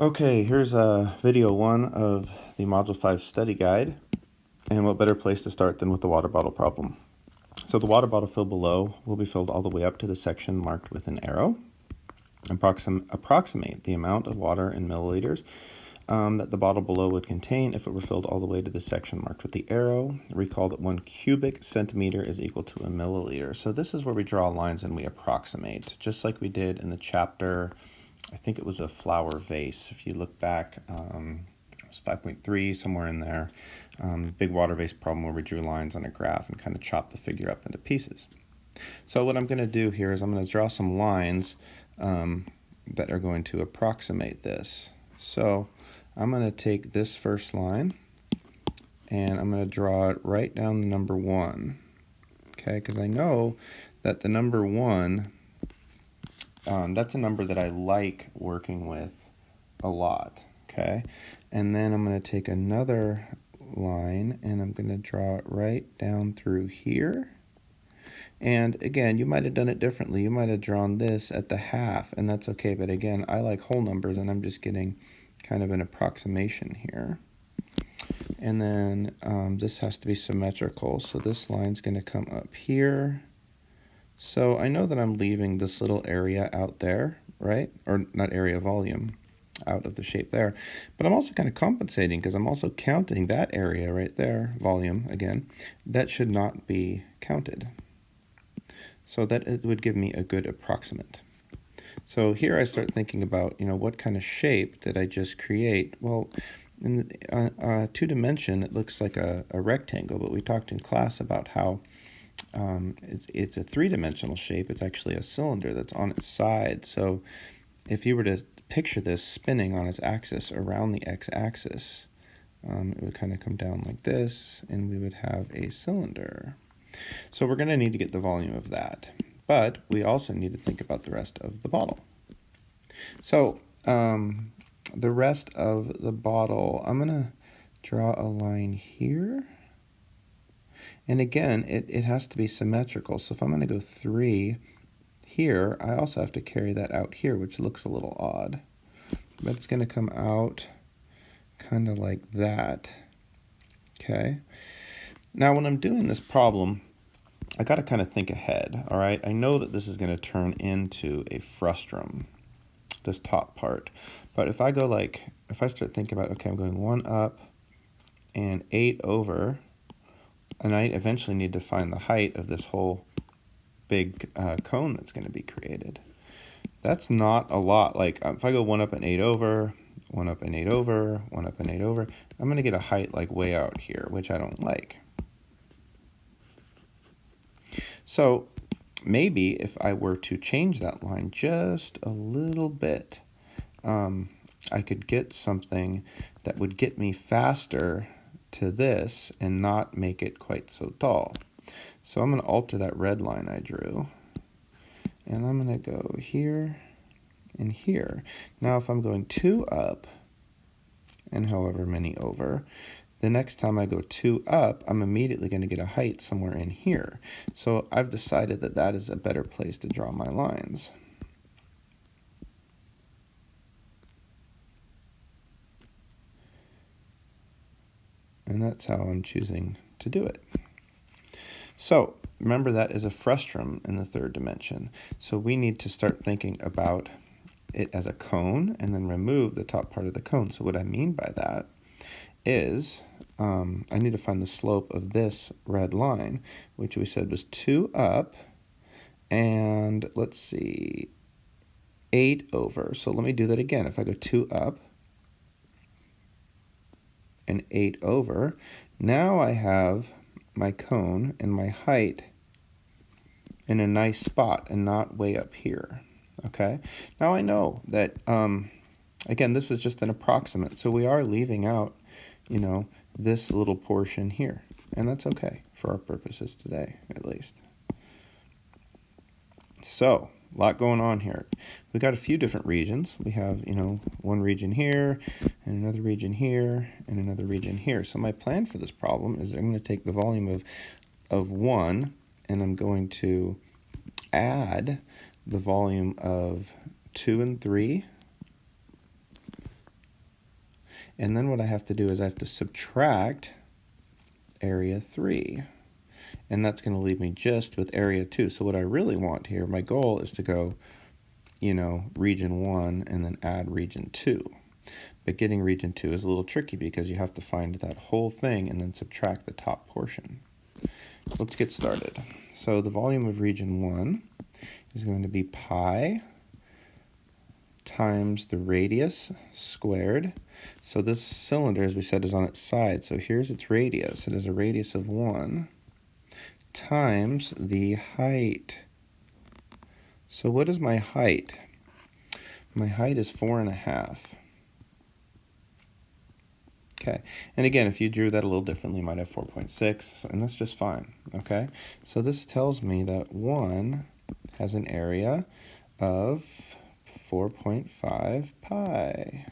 Okay, here's video 1 of the Module 5 study guide, and what better place to start than with the water bottle problem. So the water bottle filled below will be filled all the way up to the section marked with an arrow. Approximate the amount of water in milliliters that the bottle below would contain if it were filled all the way to the section marked with the arrow. Recall that 1 cubic centimeter is equal to a milliliter. So this is where we draw lines and we approximate, just like we did in the chapter. I think it was a flower vase. If you look back, it was 5.3, somewhere in there. Big water vase problem where we drew lines on a graph and kind of chopped the figure up into pieces. So what I'm going to do here is I'm going to draw some lines that are going to approximate this. So I'm going to take this first line and I'm going to draw it right down the number 1. Okay, because I know that the number 1, that's a number that I like working with a lot, okay? And then I'm going to take another line and I'm going to draw it right down through here. And again, you might have done it differently. You might have drawn this at the half, and that's okay. But again, I like whole numbers, and I'm just getting kind of an approximation here. And then this has to be symmetrical, so this line's going to come up here. So I know that I'm leaving this little area out there, right? Or not area, volume, out of the shape there. But I'm also kind of compensating because I'm also counting that area right there, volume, again. That should not be counted. So that it would give me a good approximate. So here I start thinking about, what kind of shape did I just create? Well, in the 2-dimension, it looks like a rectangle, but we talked in class about how it's a 3-dimensional shape. It's actually a cylinder that's on its side. So if you were to picture this spinning on its axis around the x-axis, it would kind of come down like this, and we would have a cylinder. So we're going to need to get the volume of that. But we also need to think about the rest of the bottle. So the rest of the bottle, I'm going to draw a line here. And again, it has to be symmetrical. So if I'm going to go 3 here, I also have to carry that out here, which looks a little odd. But it's going to come out kind of like that. Okay. Now when I'm doing this problem, I got to kind of think ahead, all right? I know that this is going to turn into a frustrum, this top part. But if I go if I start thinking about, okay, I'm going 1 up and 8 over, and I eventually need to find the height of this whole big cone that's going to be created. That's not a lot. Like if I go 1 up and 8 over, 1 up and 8 over, 1 up and 8 over, I'm going to get a height like way out here, which I don't like. So maybe if I were to change that line just a little bit, I could get something that would get me faster to this and not make it quite so tall. So I'm going to alter that red line I drew, and I'm going to go here and here. Now if I'm going 2 up and however many over, the next time I go 2 up, I'm immediately going to get a height somewhere in here. So I've decided that that is a better place to draw my lines. And that's how I'm choosing to do it. So remember, that is a frustrum in the 3rd dimension. So we need to start thinking about it as a cone and then remove the top part of the cone. So what I mean by that is I need to find the slope of this red line, which we said was 2 up and let's see, 8 over. So let me do that again. If I go 2 up and 8 over, now I have my cone and my height in a nice spot and not way up here. Okay, now I know that again, this is just an approximate, so we are leaving out this little portion here, and that's okay for our purposes today, at least. So a lot going on here. We got a few different regions. We have one region here and another region here and another region here. So my plan for this problem is I'm going to take the volume of 1 and I'm going to add the volume of 2 and 3 And then what I have to do is I have to subtract area 3. And that's going to leave me just with area 2. So what I really want here, my goal is to go, region 1 and then add region 2. But getting region 2 is a little tricky because you have to find that whole thing and then subtract the top portion. Let's get started. So the volume of region 1 is going to be pi times the radius squared. So this cylinder, as we said, is on its side. So here's its radius. It has a radius of 1 times the height. So what is my height? My height is 4.5. Okay, and again, if you drew that a little differently, you might have 4.6, and that's just fine, okay? So this tells me that 1 has an area of 4.5 pi.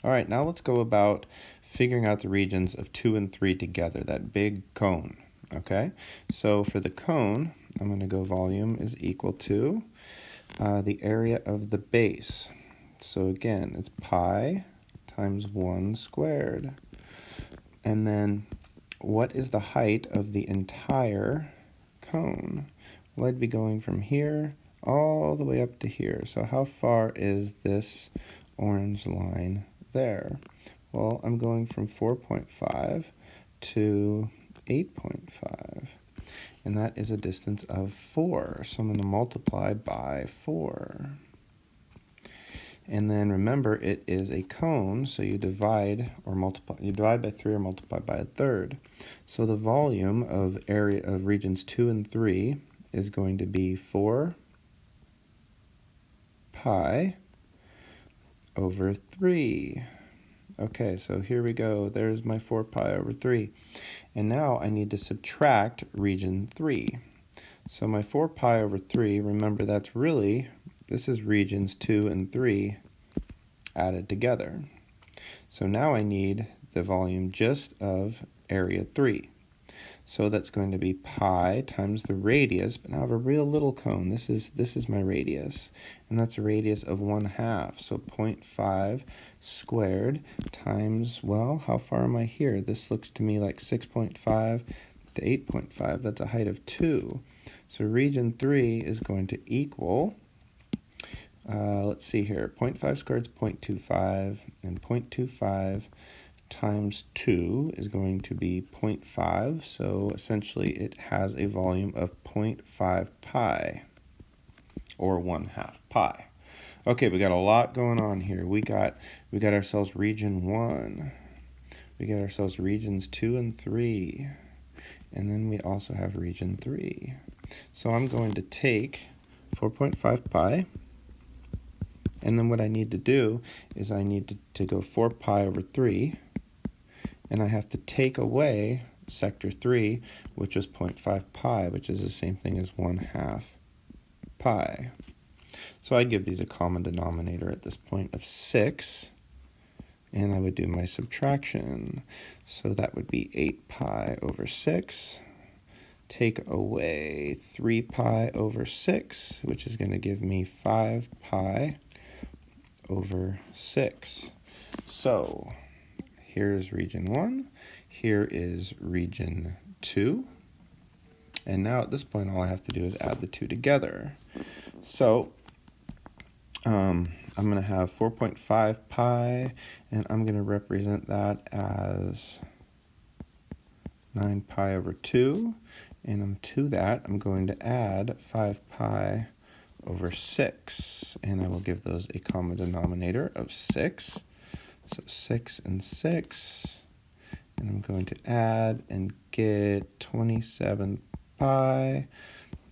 All right, now let's go about figuring out the regions of 2 and 3 together, that big cone, okay? So for the cone, I'm going to go volume is equal to the area of the base. So again, it's pi times 1 squared. And then what is the height of the entire cone? Well, I'd be going from here all the way up to here. So how far is this orange line there? Well, I'm going from 4.5 to 8.5. And that is a distance of 4. So I'm going to multiply by 4. And then remember, it is a cone, so you divide or multiply. You divide by 3 or multiply by a third. So the volume of area of regions 2 and 3 is going to be 4 pi over 3. Okay, so here we go. There's my 4 pi over 3. And now I need to subtract region 3. So my 4 pi over 3, remember that's really, this is regions 2 and 3 added together. So now I need the volume just of area 3. So that's going to be pi times the radius, but now I have a real little cone. This is my radius, and that's a radius of 1/2. So 0.5 squared times, well, how far am I here? This looks to me like 6.5 to 8.5. That's a height of 2. So region 3 is going to equal, let's see here, 0.5 squared is 0.25, and 0.25 times 2 is going to be 0.5, so essentially it has a volume of 0.5 pi, or 1/2 pi. Okay, we got a lot going on here. We got ourselves region 1, we got ourselves regions 2 and 3, and then we also have region 3. So I'm going to take 4.5 pi, and then what I need to do is I need to go 4 pi over 3, and I have to take away sector 3, which is 0.5 pi, which is the same thing as 1/2 pi. So I'd give these a common denominator at this point of 6, and I would do my subtraction. So that would be 8 pi over 6. Take away 3 pi over 6, which is going to give me 5 pi over 6. So here's region 1, here is region 2, and now at this point all I have to do is add the 2 together. So I'm going to have 4.5 pi, and I'm going to represent that as 9 pi over 2, and to that I'm going to add 5 pi over 6, and I will give those a common denominator of 6. So 6 and 6, and I'm going to add and get 27 pi,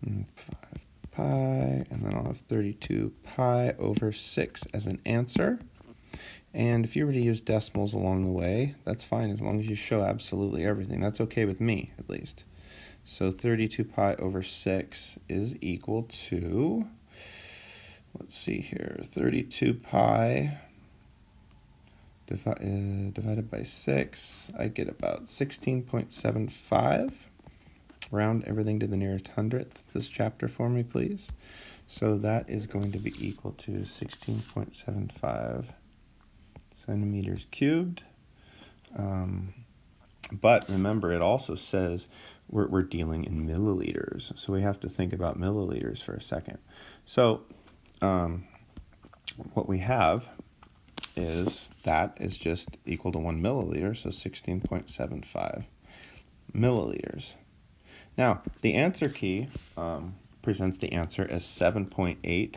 and 5 pi, and then I'll have 32 pi over 6 as an answer. And if you were to use decimals along the way, that's fine, as long as you show absolutely everything. That's okay with me, at least. So 32 pi over 6 is equal to, let's see here, 32 pi divided by 6, I get about 16.75. Round everything to the nearest hundredth this chapter for me, please. So that is going to be equal to 16.75 centimeters cubed. But remember, it also says we're dealing in milliliters, so we have to think about milliliters for a second. So what we have is that is just equal to 1 milliliter, so 16.75 milliliters. Now, the answer key presents the answer as 7.8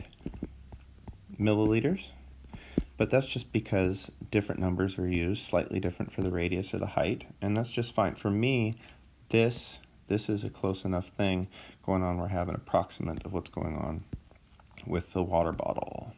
milliliters, but that's just because different numbers are used, slightly different for the radius or the height, and that's just fine. For me, this is a close enough thing going on where I have an approximate of what's going on with the water bottle.